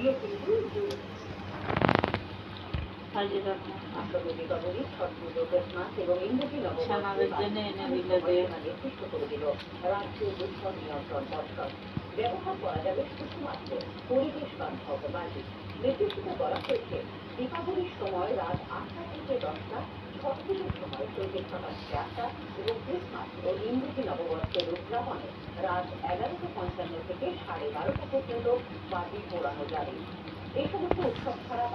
এগুলো কিন্তু এবং ইংরেজি নির্দিষ্ট করে দিল রাজ্য দূষণ নিয়ন্ত্রণ পর্ষদ। ব্যবহার করা যাবে শুধুমাত্র পরিবেশ বান্ধব বাজি। নির্দেশিত করা হয়েছে দীপাবলির সময় রাত ৮টা থেকে 10টা, ছট পুজোর সময় চৈত্র সকাশে 8টা এবং ক্রিসমাস ও ইংরেজি নববর্ষের উদযাপনে রাত 11:55 থেকে 12:30 পর্যন্ত বাজি পোড়ানো যাবে। এই সমস্ত উৎসব ছাড়া